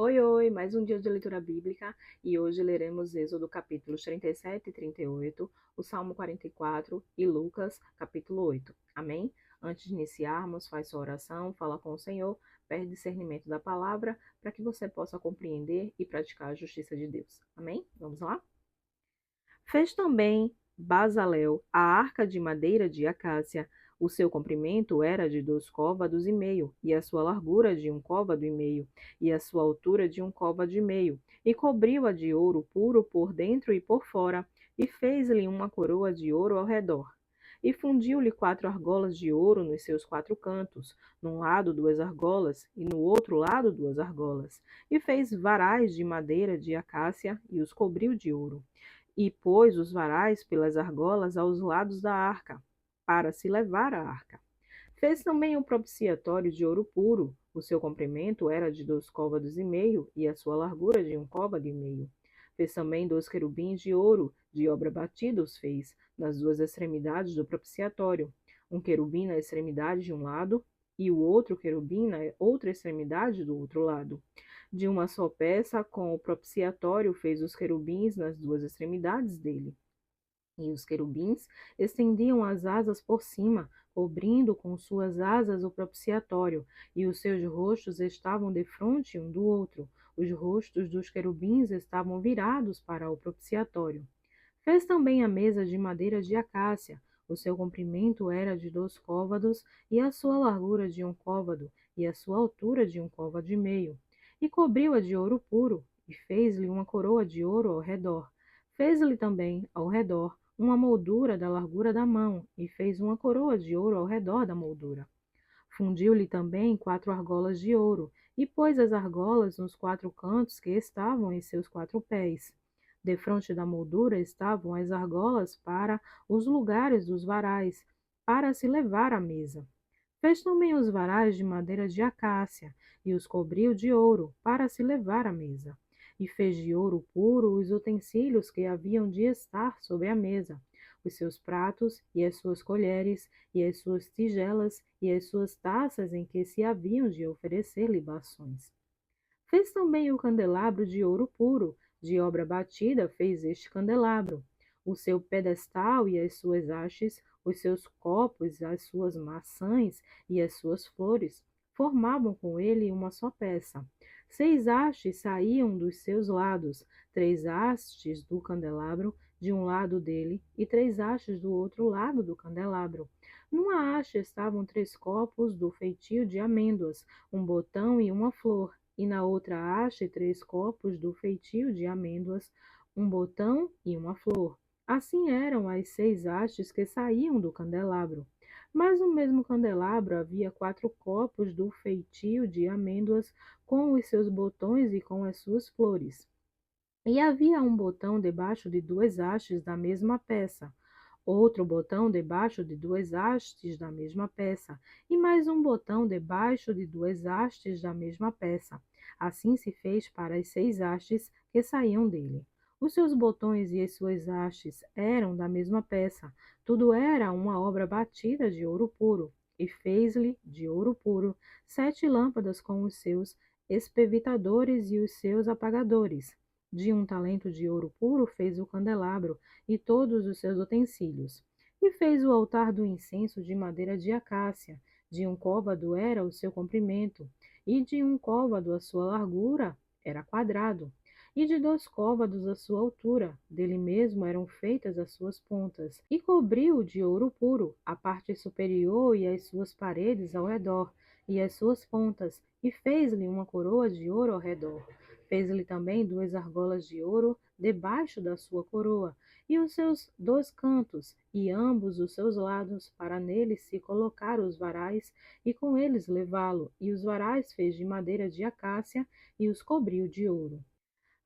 Oi, oi, mais um dia de leitura bíblica e hoje leremos Êxodo capítulos 37 e 38, o Salmo 44 e Lucas capítulo 8. Amém? Antes de iniciarmos, faz sua oração, fala com o Senhor, pede discernimento da palavra para que você possa compreender e praticar a justiça de Deus. Amém? Vamos lá? Fez também Bazalel a arca de madeira de acácia. O seu comprimento era de 2 côvados e meio, e a sua largura de 1 côvado e meio, e a sua altura de 1 côvado e meio. E cobriu-a de ouro puro por dentro e por fora, e fez-lhe uma coroa de ouro ao redor. E fundiu-lhe 4 argolas de ouro nos seus 4 cantos, num lado 2 argolas, e no outro lado 2 argolas. E fez varais de madeira de acácia, e os cobriu de ouro e pôs os varais pelas argolas aos lados da arca, para se levar a arca. Fez também um propiciatório de ouro puro. O seu comprimento era de 2 côvados e meio, e a sua largura de 1 côvado e meio. Fez também 2 querubins de ouro, de obra batida os fez, nas 2 extremidades do propiciatório. Um querubim na extremidade de um lado, e o outro querubim na outra extremidade do outro lado. De uma só peça, com o propiciatório, fez os querubins nas 2 extremidades dele. E os querubins estendiam as asas por cima, cobrindo com suas asas o propiciatório, e os seus rostos estavam defronte um do outro. Os rostos dos querubins estavam virados para o propiciatório. Fez também a mesa de madeira de acácia. O seu comprimento era de 2 côvados, e a sua largura de 1 côvado, e a sua altura de 1 côvado e meio. E cobriu-a de ouro puro, e fez-lhe uma coroa de ouro ao redor. Fez-lhe também, ao redor, uma moldura da largura da mão, e fez uma coroa de ouro ao redor da moldura. Fundiu-lhe também 4 argolas de ouro, e pôs as argolas nos 4 cantos que estavam em seus 4 pés. Defronte da moldura estavam as argolas para os lugares dos varais, para se levar à mesa. Fez também os varais de madeira de acácia, e os cobriu de ouro, para se levar à mesa. E fez de ouro puro os utensílios que haviam de estar sobre a mesa, os seus pratos, e as suas colheres, e as suas tigelas, e as suas taças em que se haviam de oferecer libações. Fez também o candelabro de ouro puro, de obra batida fez este candelabro. O seu pedestal e as suas hastes, os seus copos, as suas maçãs e as suas flores, formavam com ele uma só peça. 6 hastes saíam dos seus lados, 3 hastes do candelabro de um lado dele e 3 hastes do outro lado do candelabro. Numa haste estavam 3 copos do feitio de amêndoas, um botão e uma flor, e na outra haste 3 copos do feitio de amêndoas, um botão e uma flor. Assim eram as 6 hastes que saíam do candelabro. Mas no mesmo candelabro havia 4 copos do feitio de amêndoas, com os seus botões e com as suas flores. E havia um botão debaixo de 2 hastes da mesma peça, outro botão debaixo de 2 hastes da mesma peça, e mais um botão debaixo de 2 hastes da mesma peça. Assim se fez para as 6 hastes que saíam dele. Os seus botões e as suas hastes eram da mesma peça, tudo era uma obra batida de ouro puro, e fez-lhe, de ouro puro, 7 lâmpadas com os seus espevitadores e os seus apagadores. De 1 talento de ouro puro fez o candelabro e todos os seus utensílios. E fez o altar do incenso de madeira de acácia. De 1 côvado era o seu comprimento, e de 1 côvado a sua largura era quadrado, e de 2 côvados a sua altura. Dele mesmo eram feitas as suas pontas. E cobriu de ouro puro a parte superior e as suas paredes ao redor, e as suas pontas, e fez-lhe uma coroa de ouro ao redor. Fez-lhe também 2 argolas de ouro debaixo da sua coroa, e os seus 2 cantos, e ambos os seus lados, para neles se colocar os varais, e com eles levá-lo. E os varais fez de madeira de acácia, e os cobriu de ouro.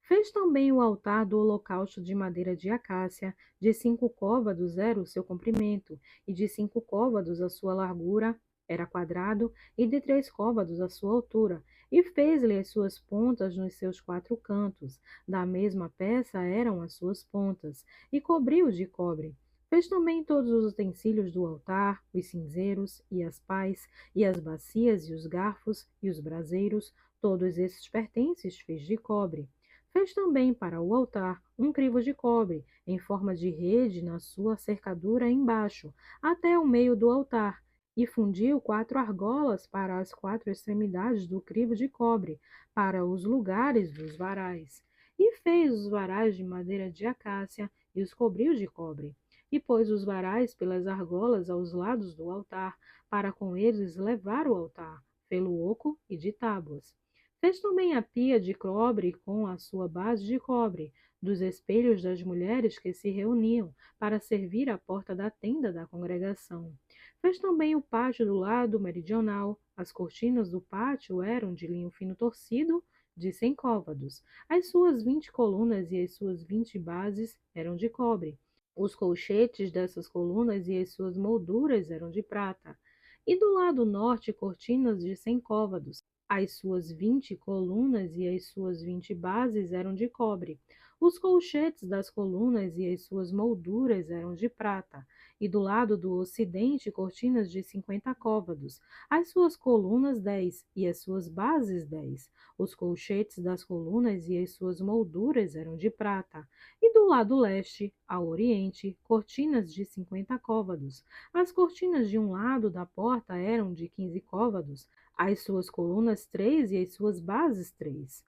Fez também o altar do holocausto de madeira de acácia, de 5 côvados era o seu comprimento, e de 5 côvados a sua largura era quadrado, e de 3 côvados a sua altura, e fez-lhe as suas pontas nos seus 4 cantos, da mesma peça eram as suas pontas, e cobriu de cobre. Fez também todos os utensílios do altar, os cinzeiros, e as pás, e as bacias, e os garfos, e os braseiros, Todos esses pertences fez de cobre. Fez também para o altar um crivo de cobre, em forma de rede na sua cercadura embaixo, até o meio do altar, e fundiu 4 argolas para as 4 extremidades do crivo de cobre, para os lugares dos varais. E fez os varais de madeira de acácia e os cobriu de cobre. E pôs os varais pelas argolas aos lados do altar, para com eles levar o altar, pelo oco e de tábuas. Fez também a pia de cobre com a sua base de cobre, dos espelhos das mulheres que se reuniam para servir à porta da tenda da congregação. Fez também o pátio do lado meridional. As cortinas do pátio eram de linho fino torcido, de 100 côvados. As suas 20 colunas e as suas 20 bases eram de cobre. Os colchetes dessas colunas e as suas molduras eram de prata. E do lado norte, cortinas de 100 côvados. As suas 20 colunas e as suas 20 bases eram de cobre. Os colchetes das colunas e as suas molduras eram de prata. E do lado do ocidente, cortinas de 50 côvados. As suas colunas 10 e as suas bases 10. Os colchetes das colunas e as suas molduras eram de prata. E do lado leste, ao oriente, cortinas de 50 côvados. As cortinas de um lado da porta eram de 15 côvados, as suas colunas 3 e as suas bases 3.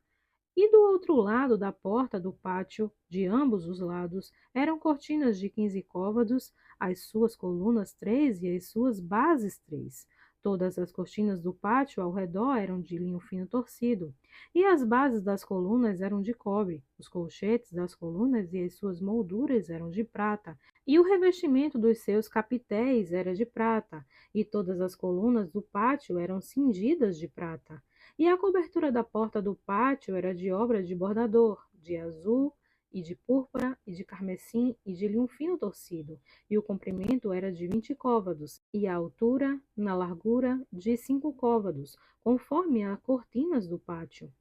E do outro lado da porta do pátio, de ambos os lados, eram cortinas de 15 côvados, as suas colunas 3 e as suas bases 3. Todas as cortinas do pátio ao redor eram de linho fino torcido, e as bases das colunas eram de cobre, os colchetes das colunas e as suas molduras eram de prata, e o revestimento dos seus capitéis era de prata, e todas as colunas do pátio eram cingidas de prata. E a cobertura da porta do pátio era de obra de bordador, de azul e de púrpura e de carmesim e de linho fino torcido, e o comprimento era de 20 côvados, e a altura, na largura, de 5 côvados, conforme as cortinas do pátio.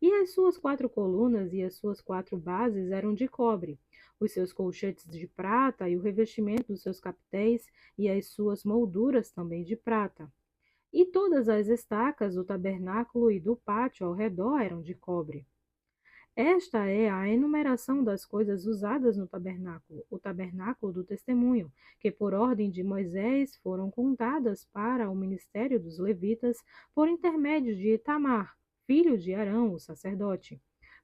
E as suas 4 colunas e as suas 4 bases eram de cobre, os seus colchetes de prata e o revestimento dos seus capitéis e as suas molduras também de prata. E todas as estacas do tabernáculo e do pátio ao redor eram de cobre. Esta é a enumeração das coisas usadas no tabernáculo, o tabernáculo do testemunho, que por ordem de Moisés foram contadas para o ministério dos levitas por intermédio de Itamar, filho de Arão, o sacerdote.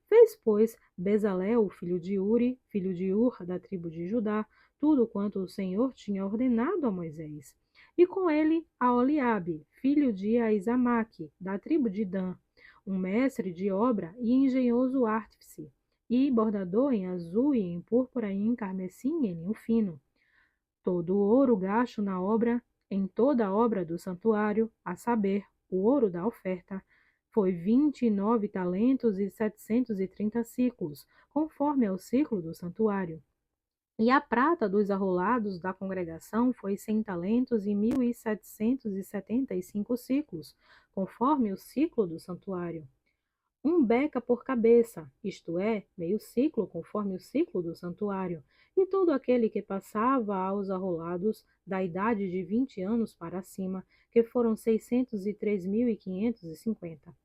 Fez, pois, Bezalel, filho de Uri, filho de Ur, da tribo de Judá, tudo quanto o Senhor tinha ordenado a Moisés. E com ele a Oliabe, filho de Aizamaque, da tribo de Dan, um mestre de obra e engenhoso artífice, e bordador em azul e em púrpura e em carmesim e em linho fino. Todo o ouro gasto na obra, em toda a obra do santuário, a saber, o ouro da oferta, foi 29 talentos e 730 ciclos, conforme ao ciclo do santuário. E a prata dos arrolados da congregação foi 100 talentos e 1.775 ciclos, conforme o ciclo do santuário. Um beca por cabeça, isto é, meio ciclo, conforme o ciclo do santuário, e todo aquele que passava aos arrolados da idade de 20 anos para cima, que foram 603.550.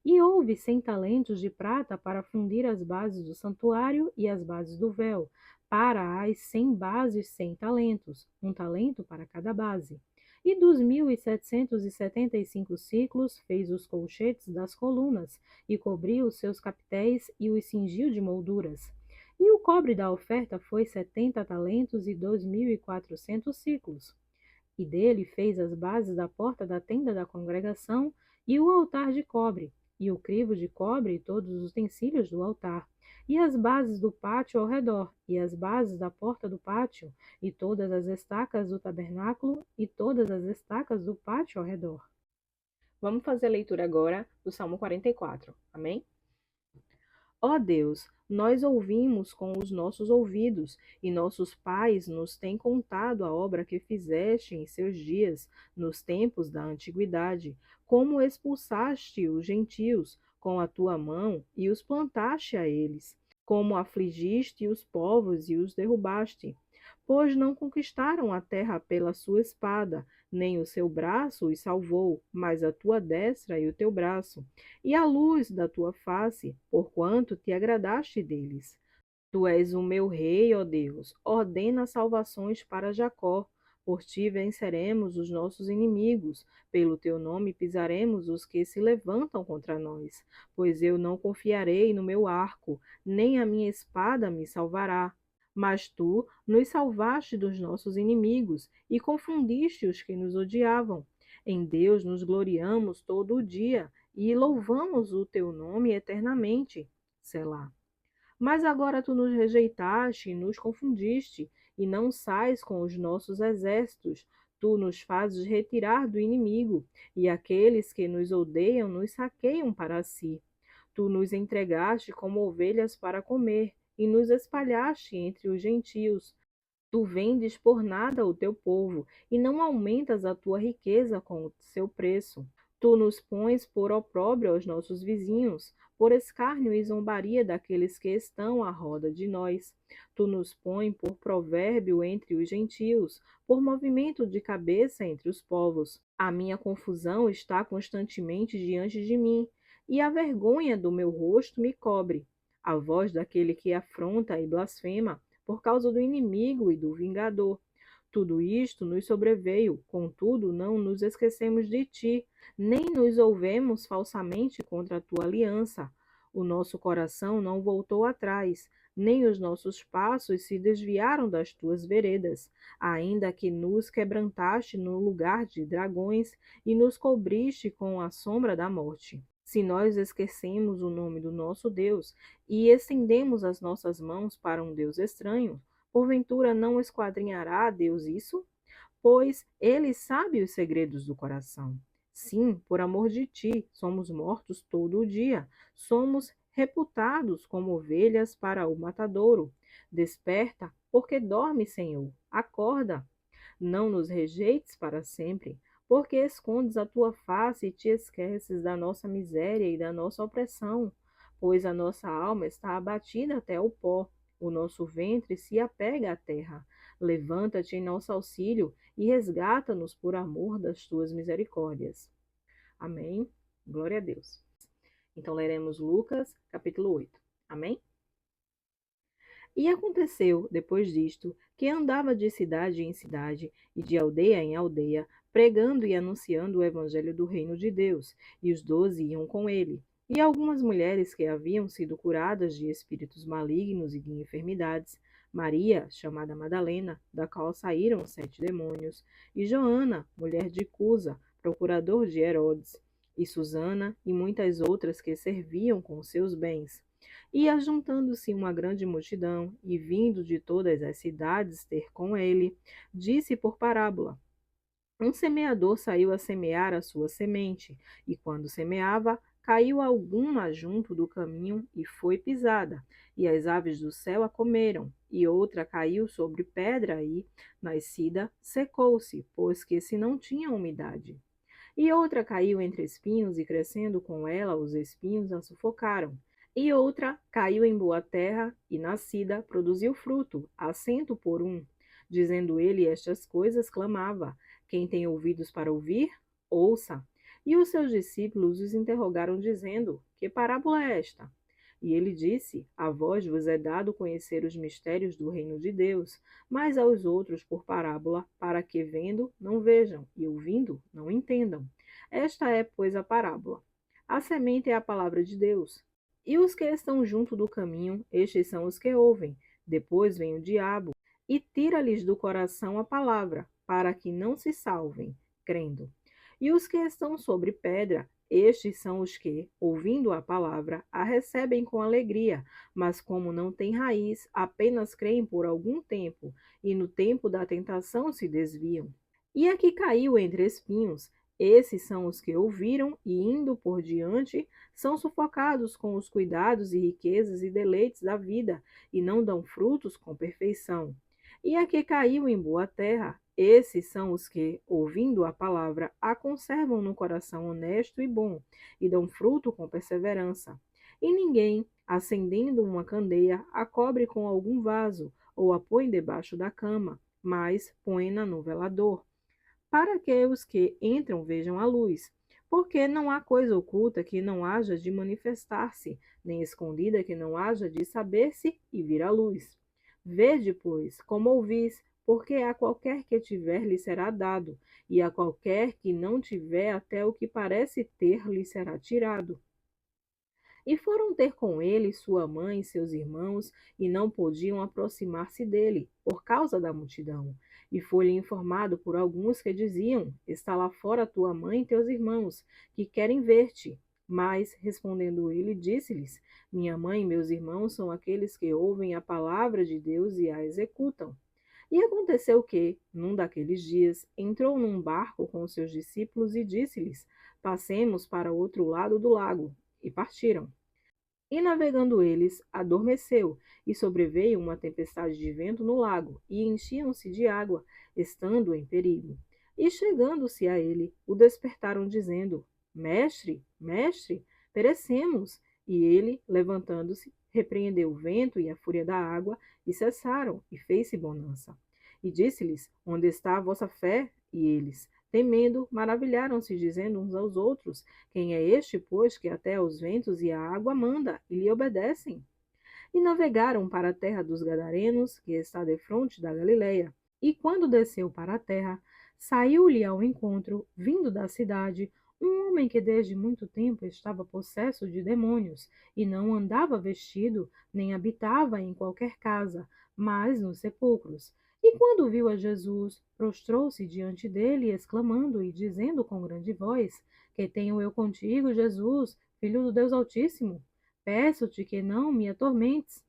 E houve 100 talentos de prata para fundir as bases do santuário e as bases do véu, para as 100 bases 100 talentos, um talento para cada base. E dos 1.775 ciclos fez os colchetes das colunas, e cobriu os seus capitéis e os cingiu de molduras. E o cobre da oferta foi 70 talentos e 2.400 ciclos. E dele fez as bases da porta da tenda da congregação e o altar de cobre, e o crivo de cobre e todos os utensílios do altar, e as bases do pátio ao redor, e as bases da porta do pátio, e todas as estacas do tabernáculo, e todas as estacas do pátio ao redor. Vamos fazer a leitura agora do Salmo 44. Amém? Ó Deus, nós ouvimos com os nossos ouvidos, e nossos pais nos têm contado a obra que fizeste em seus dias, nos tempos da antiguidade, como expulsaste os gentios com a tua mão e os plantaste a eles, como afligiste os povos e os derrubaste. Pois não conquistaram a terra pela sua espada, nem o seu braço os salvou, mas a tua destra e o teu braço, e a luz da tua face, porquanto te agradaste deles. Tu és o meu rei, ó Deus, ordena salvações para Jacó. Por ti venceremos os nossos inimigos, pelo teu nome pisaremos os que se levantam contra nós. Pois eu não confiarei no meu arco, nem a minha espada me salvará. Mas tu nos salvaste dos nossos inimigos e confundiste os que nos odiavam. Em Deus nos gloriamos todo o dia e louvamos o teu nome eternamente. Selá. Mas agora tu nos rejeitaste e nos confundiste, e não sais com os nossos exércitos. Tu nos fazes retirar do inimigo, e aqueles que nos odeiam nos saqueiam para si. Tu nos entregaste como ovelhas para comer, e nos espalhaste entre os gentios. Tu vendes por nada o teu povo, e não aumentas a tua riqueza com o seu preço. Tu nos pões por opróbrio aos nossos vizinhos, por escárnio e zombaria daqueles que estão à roda de nós. Tu nos pões por provérbio entre os gentios, por movimento de cabeça entre os povos. A minha confusão está constantemente diante de mim, e a vergonha do meu rosto me cobre. A voz daquele que afronta e blasfema, por causa do inimigo e do vingador. Tudo isto nos sobreveio, contudo não nos esquecemos de ti, nem nos ouvemos falsamente contra a tua aliança. O nosso coração não voltou atrás, nem os nossos passos se desviaram das tuas veredas, ainda que nos quebrantaste no lugar de dragões e nos cobriste com a sombra da morte. Se nós esquecemos o nome do nosso Deus e estendemos as nossas mãos para um Deus estranho, porventura não esquadrinhará Deus isso? Pois ele sabe os segredos do coração. Sim, por amor de ti, somos mortos todo o dia, somos reputados como ovelhas para o matadouro. Desperta, porque dorme, Senhor, acorda. Não nos rejeites para sempre, porque escondes a tua face e te esqueces da nossa miséria e da nossa opressão, pois a nossa alma está abatida até o pó, o nosso ventre se apega à terra. Levanta-te em nosso auxílio e resgata-nos por amor das tuas misericórdias. Amém. Glória a Deus. Então leremos Lucas, capítulo 8. Amém? E aconteceu, depois disto, que andava de cidade em cidade e de aldeia em aldeia, pregando e anunciando o evangelho do reino de Deus, e os 12 iam com ele. E algumas mulheres que haviam sido curadas de espíritos malignos e de enfermidades, Maria, chamada Madalena, da qual saíram 7 demônios, e Joana, mulher de Cusa, procurador de Herodes, e Susana, e muitas outras que serviam com seus bens. E ajuntando-se uma grande multidão, e vindo de todas as cidades ter com ele, disse por parábola: Um semeador saiu a semear a sua semente, e quando semeava, caiu alguma junto do caminho e foi pisada, e as aves do céu a comeram, e outra caiu sobre pedra e, nascida, secou-se, pois que se não tinha umidade. E outra caiu entre espinhos, e crescendo com ela, os espinhos a sufocaram. E outra caiu em boa terra, e nascida, produziu fruto, a 100 por 1. Dizendo ele estas coisas, clamava: Quem tem ouvidos para ouvir, ouça. E os seus discípulos os interrogaram, dizendo: Que parábola é esta? E ele disse: A vós vos é dado conhecer os mistérios do reino de Deus, mas aos outros por parábola, para que vendo não vejam, e ouvindo não entendam. Esta é, pois, a parábola. A semente é a palavra de Deus. E os que estão junto do caminho, estes são os que ouvem. Depois vem o diabo e tira-lhes do coração a palavra, para que não se salvem, crendo. E os que estão sobre pedra, estes são os que, ouvindo a palavra, a recebem com alegria, mas como não têm raiz, apenas creem por algum tempo, e no tempo da tentação se desviam. E a que caiu entre espinhos, esses são os que ouviram e, indo por diante, são sufocados com os cuidados e riquezas e deleites da vida, e não dão frutos com perfeição. E a que caiu em boa terra, esses são os que, ouvindo a palavra, a conservam no coração honesto e bom, e dão fruto com perseverança. E ninguém, acendendo uma candeia, a cobre com algum vaso, ou a põe debaixo da cama, mas põe-na no velador, para que os que entram vejam a luz. Porque não há coisa oculta que não haja de manifestar-se, nem escondida que não haja de saber-se e vir à luz. Vede, pois, como ouvis, porque a qualquer que tiver lhe será dado, e a qualquer que não tiver até o que parece ter lhe será tirado. E foram ter com ele sua mãe e seus irmãos, e não podiam aproximar-se dele, por causa da multidão. E foi-lhe informado por alguns que diziam: Está lá fora tua mãe e teus irmãos, que querem ver-te. Mas, respondendo ele, disse-lhes: Minha mãe e meus irmãos são aqueles que ouvem a palavra de Deus e a executam. E aconteceu que, num daqueles dias, entrou num barco com os seus discípulos e disse-lhes: Passemos para o outro lado do lago. E partiram. E navegando eles, adormeceu, e sobreveio uma tempestade de vento no lago, e enchiam-se de água, estando em perigo. E chegando-se a ele, o despertaram, dizendo: Mestre, mestre, perecemos. E ele, levantando-se, repreendeu o vento e a fúria da água, e cessaram, e fez-se bonança. E disse-lhes: Onde está a vossa fé? E eles, temendo, maravilharam-se, dizendo uns aos outros: Quem é este, pois, que até os ventos e a água manda, e lhe obedecem? E navegaram para a terra dos Gadarenos, que está defronte da Galileia. E quando desceu para a terra, saiu-lhe ao encontro, vindo da cidade, um homem que desde muito tempo estava possesso de demônios, e não andava vestido, nem habitava em qualquer casa, mas nos sepulcros. E quando viu a Jesus, prostrou-se diante dele, exclamando e dizendo com grande voz: Que tenho eu contigo, Jesus, Filho do Deus Altíssimo? Peço-te que não me atormentes.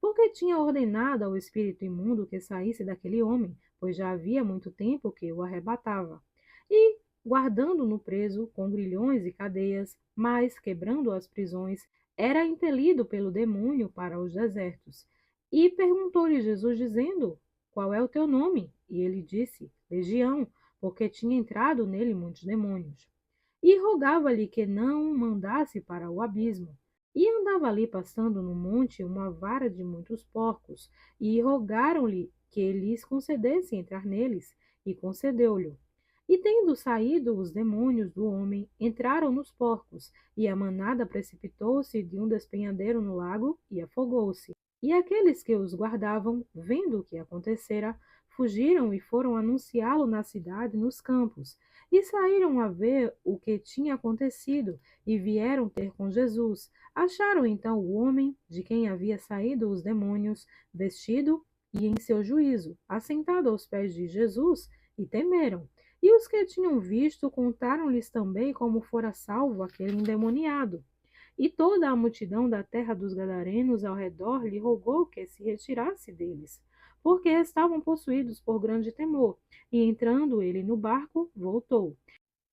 Porque tinha ordenado ao espírito imundo que saísse daquele homem, pois já havia muito tempo que o arrebatava. E, guardando-no preso com grilhões e cadeias, mas quebrando as prisões, era impelido pelo demônio para os desertos. E perguntou-lhe Jesus, dizendo: Qual é o teu nome? E ele disse: Legião, porque tinha entrado nele muitos demônios. E rogava-lhe que não o mandasse para o abismo. E andava ali pastando no monte uma vara de muitos porcos, e rogaram-lhe que lhes concedesse entrar neles, e concedeu-lhe. E tendo saído os demônios do homem, entraram nos porcos, e a manada precipitou-se de um despenhadeiro no lago e afogou-se. E aqueles que os guardavam, vendo o que acontecera, fugiram e foram anunciá-lo na cidade e nos campos, e saíram a ver o que tinha acontecido, e vieram ter com Jesus. Acharam então o homem de quem havia saído os demônios, vestido e em seu juízo, assentado aos pés de Jesus, e temeram. E os que tinham visto contaram-lhes também como fora salvo aquele endemoniado. E toda a multidão da terra dos Gadarenos ao redor lhe rogou que se retirasse deles, porque estavam possuídos por grande temor. E entrando ele no barco, voltou.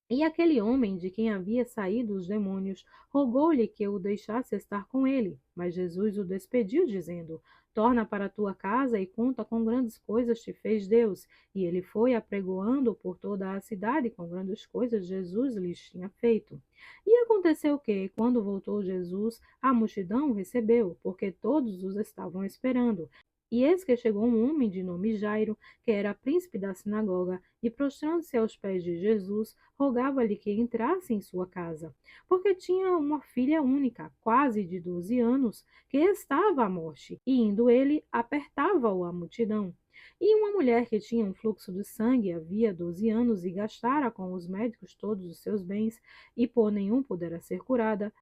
E aquele homem de quem havia saído os demônios rogou-lhe que o deixasse estar com ele. Mas Jesus o despediu, dizendo: Torna para a tua casa e conta quão grandes coisas te fez Deus. E ele foi apregoando por toda a cidade quão grandes coisas Jesus lhes tinha feito. E aconteceu que, quando voltou Jesus, a multidão o recebeu, porque todos os estavam esperando. E eis que chegou um homem de nome Jairo, que era príncipe da sinagoga, e prostrando-se aos pés de Jesus, rogava-lhe que entrasse em sua casa, porque tinha uma filha única, quase de 12 anos, que estava à morte, e indo ele, apertava-o a multidão. E uma mulher que tinha um fluxo de sangue havia 12 anos e gastara com os médicos todos os seus bens, e por nenhum pudera ser curada,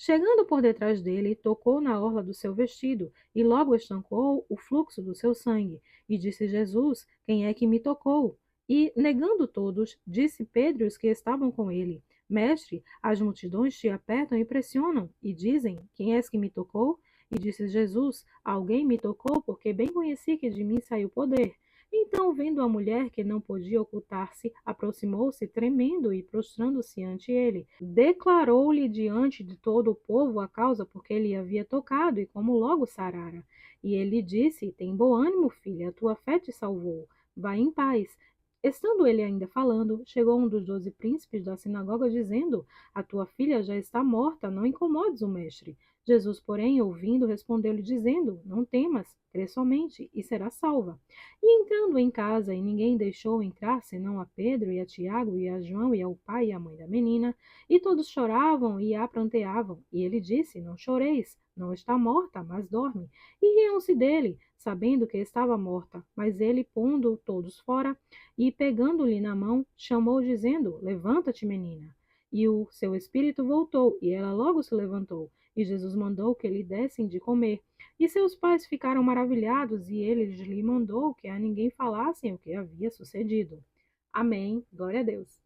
chegando por detrás dele, tocou na orla do seu vestido, e logo estancou o fluxo do seu sangue. E disse Jesus: Quem é que me tocou? E, negando todos, disse Pedro e os que estavam com ele: Mestre, as multidões te apertam e pressionam, e dizem: Quem és que me tocou? E disse Jesus: Alguém me tocou, porque bem conheci que de mim saiu poder. Então, vendo a mulher que não podia ocultar-se, aproximou-se tremendo e prostrando-se ante ele. Declarou-lhe diante de todo o povo a causa por que ele havia tocado e como logo sarara. E ele disse: Tem bom ânimo, filha, a tua fé te salvou. Vai em paz. Estando ele ainda falando, chegou um dos 12 príncipes da sinagoga, dizendo: A tua filha já está morta, não incomodes o mestre. Jesus, porém, ouvindo, respondeu-lhe, dizendo: Não temas, crê somente, e serás salva. E entrando em casa, e ninguém deixou entrar, senão a Pedro e a Tiago e a João e ao pai e à mãe da menina, e todos choravam e a pranteavam. E ele disse: Não choreis, não está morta, mas dorme. E riam-se dele, sabendo que estava morta. Mas ele, pondo todos fora, e pegando-lhe na mão, chamou, dizendo: Levanta-te, menina. E o seu espírito voltou, e ela logo se levantou. E Jesus mandou que lhe dessem de comer. E seus pais ficaram maravilhados, e ele lhe mandou que a ninguém falassem o que havia sucedido. Amém. Glória a Deus.